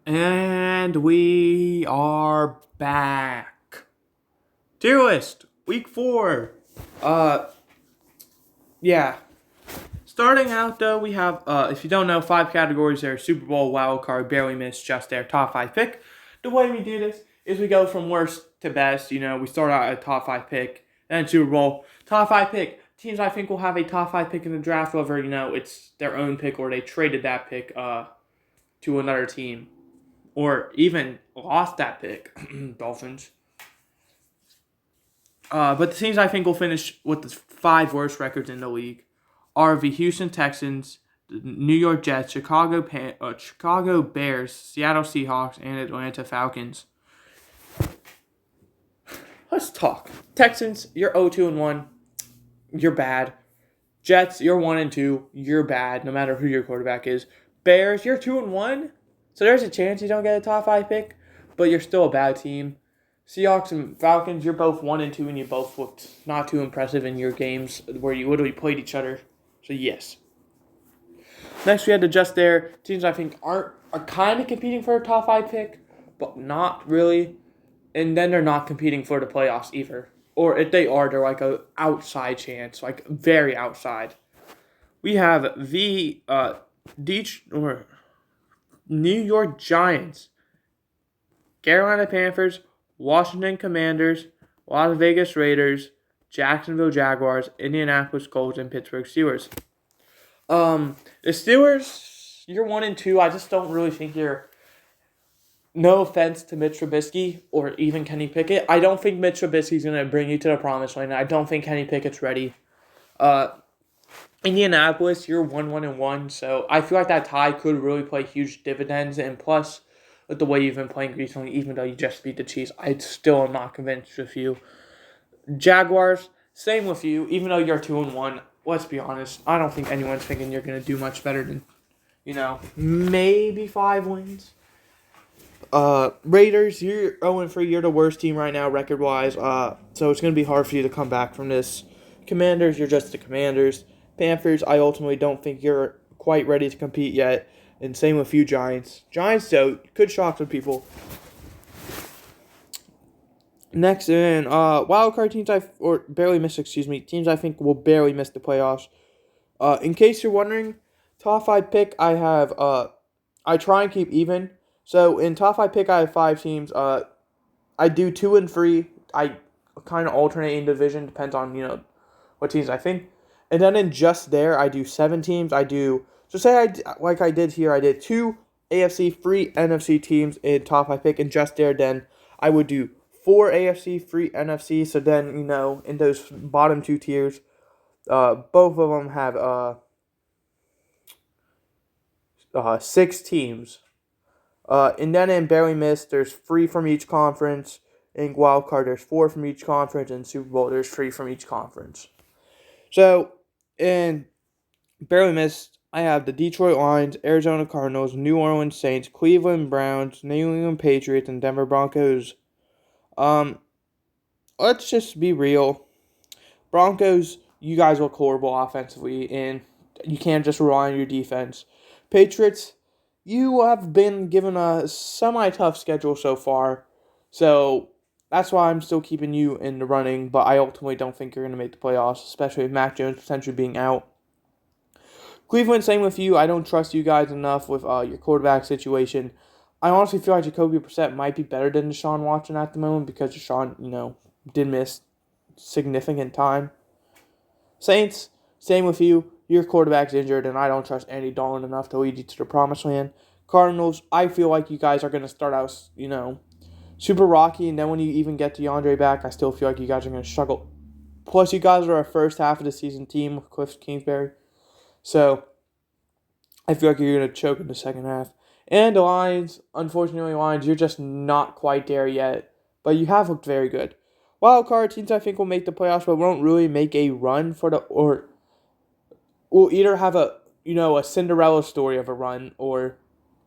And we are back. Tier list, week 4. Uh, yeah. Starting out though, we have if you don't know, 5 categories there: Super Bowl, wild card, barely missed, just their top 5 pick. The way we do this is we go from worst to best. We start out at a top 5 pick, then Super Bowl, top 5 pick. Teams I think will have a top 5 pick in the draft, whether it's their own pick or they traded that pick to another team, or even lost that pick, Dolphins. But the teams I think will finish with the 5 worst records in the league are the Houston Texans, the New York Jets, Chicago Bears, Seattle Seahawks, and Atlanta Falcons. Let's talk. Texans, you're 0-2-1. You're bad. Jets, you're 1-2. You're bad, no matter who your quarterback is. Bears, you're 2-1. So there's a chance you don't get a top 5 pick, but you're still a bad team. Seahawks and Falcons, you're both 1-2, and you both looked not too impressive in your games where you literally played each other. So yes. Next, we had to just there. Teams I think are kind of competing for a top 5 pick, but not really. And then they're not competing for the playoffs either. Or if they are, they're like a outside chance, like very outside. We have the New York Giants, Carolina Panthers, Washington Commanders, Las Vegas Raiders, Jacksonville Jaguars, Indianapolis Colts, and Pittsburgh Steelers. The Steelers, you're 1-2. I just don't really think you're. No offense to Mitch Trubisky or even Kenny Pickett. I don't think Mitch Trubisky's going to bring you to the promised land. I don't think Kenny Pickett's ready. Indianapolis, you're 1-1-1. So I feel like that tie could really play huge dividends. And plus, with the way you've been playing recently, even though you just beat the Chiefs, I still am not convinced with you. Jaguars, same with you. Even though you're 2-1, let's be honest. I don't think anyone's thinking you're going to do much better than, maybe 5 wins. Raiders, you're 0-3. You're the worst team right now, record-wise. So it's going to be hard for you to come back from this. Commanders, you're just the Commanders. Panthers, I ultimately don't think you're quite ready to compete yet. And same with you, Giants. Giants, though, could shock some people. Next in, wildcard teams teams I think will barely miss the playoffs. In case you're wondering, top 5 pick, I have, I try and keep even. So in top 5 pick, I have 5 teams. I do 2 and 3. I kind of alternate in division, depends on what teams I think. And then in just there, I do 7 teams. I do like I did here. I did 2 AFC, 3 NFC teams in top 5 pick, and just there, then I would do 4 AFC, 3 NFC. So then in those bottom 2 tiers, both of them have 6 teams. And then in barely missed, there's 3 from each conference. In wild card, there's 4 from each conference. And Super Bowl, there's 3 from each conference. So in barely missed, I have the Detroit Lions, Arizona Cardinals, New Orleans Saints, Cleveland Browns, New England Patriots, and Denver Broncos. Let's just be real. Broncos, you guys look horrible offensively, and you can't just rely on your defense. Patriots, you have been given a semi-tough schedule so far, so that's why I'm still keeping you in the running, but I ultimately don't think you're going to make the playoffs, especially with Mac Jones potentially being out. Cleveland, same with you. I don't trust you guys enough with your quarterback situation. I honestly feel like Jacoby Brissett might be better than Deshaun Watson at the moment because Deshaun, did miss significant time. Saints, same with you. Your quarterback's injured, and I don't trust Andy Dalton enough to lead you to the promised land. Cardinals, I feel like you guys are going to start out, super rocky, and then when you even get DeAndre back, I still feel like you guys are going to struggle. Plus, you guys are a first half of the season team with Cliff Kingsbury. So, I feel like you're going to choke in the second half. And the Lions, unfortunately, you're just not quite there yet. But you have looked very good. Wild card teams, I think, will make the playoffs, but won't really make a run or will either have a Cinderella story of a run, or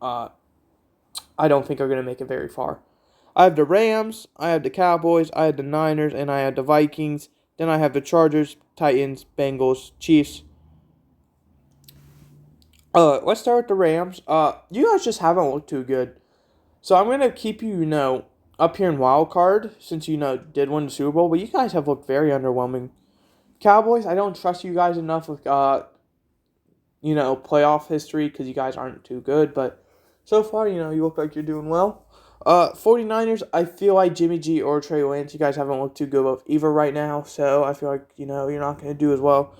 I don't think are going to make it very far. I have the Rams, I have the Cowboys, I have the Niners, and I have the Vikings. Then I have the Chargers, Titans, Bengals, Chiefs. Let's start with the Rams. You guys just haven't looked too good. So I'm gonna keep you, up here in wild card since did win the Super Bowl, but you guys have looked very underwhelming. Cowboys, I don't trust you guys enough with playoff history because you guys aren't too good, but so far, you look like you're doing well. 49ers, I feel like Jimmy G or Trey Lance, you guys haven't looked too good with either right now, so I feel like, you're not going to do as well.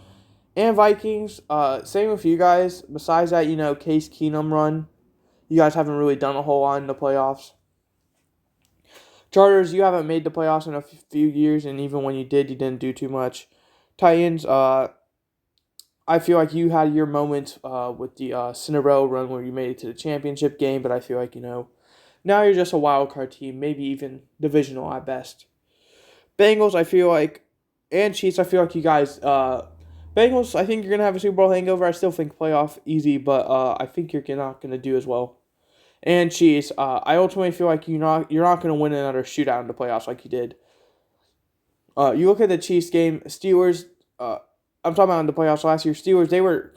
And Vikings, same with you guys. Besides that, Case Keenum run, you guys haven't really done a whole lot in the playoffs. Chargers, you haven't made the playoffs in a few years, and even when you did, you didn't do too much. Titans, I feel like you had your moments with the Cinderella run where you made it to the championship game, but I feel like, now you're just a wild card team, maybe even divisional at best. Bengals, I feel like, and Chiefs, I feel like you guys, Bengals, I think you're going to have a Super Bowl hangover. I still think playoff easy, but I think you're not going to do as well. And Chiefs, I ultimately feel like you're not going to win another shootout in the playoffs like you did. You look at the Chiefs game, Steelers, I'm talking about in the playoffs last year. Steelers, they were,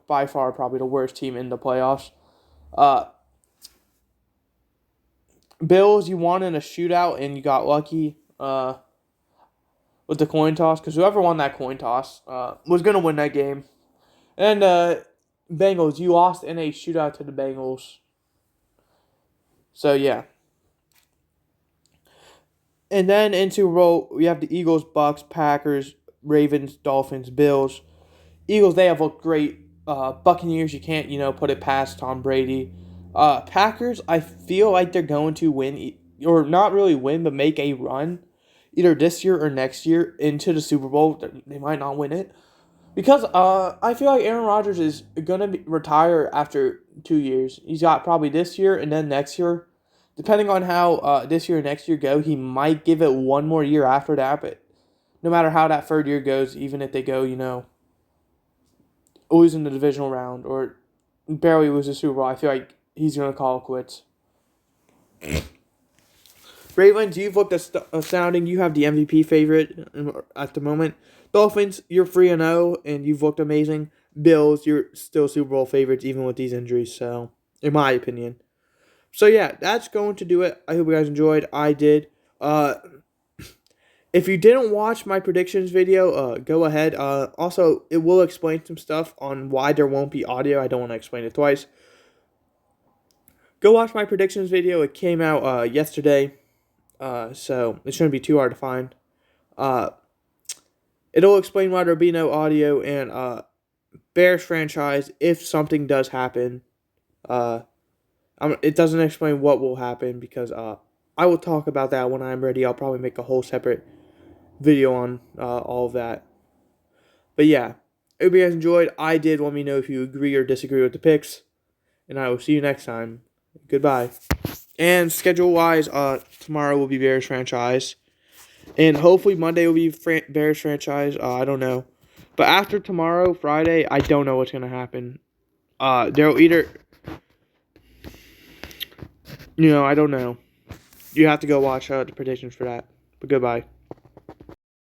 by far probably the worst team in the playoffs. Bills, you won in a shootout and you got lucky with the coin toss because whoever won that coin toss was going to win that game. And Bengals, you lost in a shootout to the Bengals. So, yeah. And then into row, we have the Eagles, Bucks, Packers, Ravens, Dolphins, Bills. Eagles, they have looked great. Buccaneers, you can't, put it past Tom Brady. Packers, I feel like they're going to win, or not really win, but make a run, either this year or next year into the Super Bowl. They might not win it. Because I feel like Aaron Rodgers is going to retire after 2 years. He's got probably this year and then next year. Depending on how this year and next year go, he might give it one more year after that. But no matter how that third year goes, even if they go, losing the divisional round or barely lose the Super Bowl, I feel like he's going to call it quits. Ravens, you've looked astounding. You have the MVP favorite at the moment. Dolphins, you're 3-0, and you've looked amazing. Bills, you're still Super Bowl favorites, even with these injuries, so, in my opinion. So, yeah, that's going to do it. I hope you guys enjoyed. I did. If you didn't watch my predictions video, go ahead. Also, it will explain some stuff on why there won't be audio. I don't want to explain it twice. Go watch my predictions video. It came out yesterday, so it shouldn't be too hard to find. It'll explain why there'll be no audio and Bears franchise if something does happen. It doesn't explain what will happen because I will talk about that when I'm ready. I'll probably make a whole separate video on all of that. But yeah, I hope you guys enjoyed. I did. Let me know if you agree or disagree with the picks. And I will see you next time. Goodbye. And schedule-wise, tomorrow will be Bears franchise. And hopefully Monday will be Bears franchise. I don't know. But after tomorrow, Friday, I don't know what's going to happen. They'll either... I don't know. You have to go watch the predictions for that. But goodbye.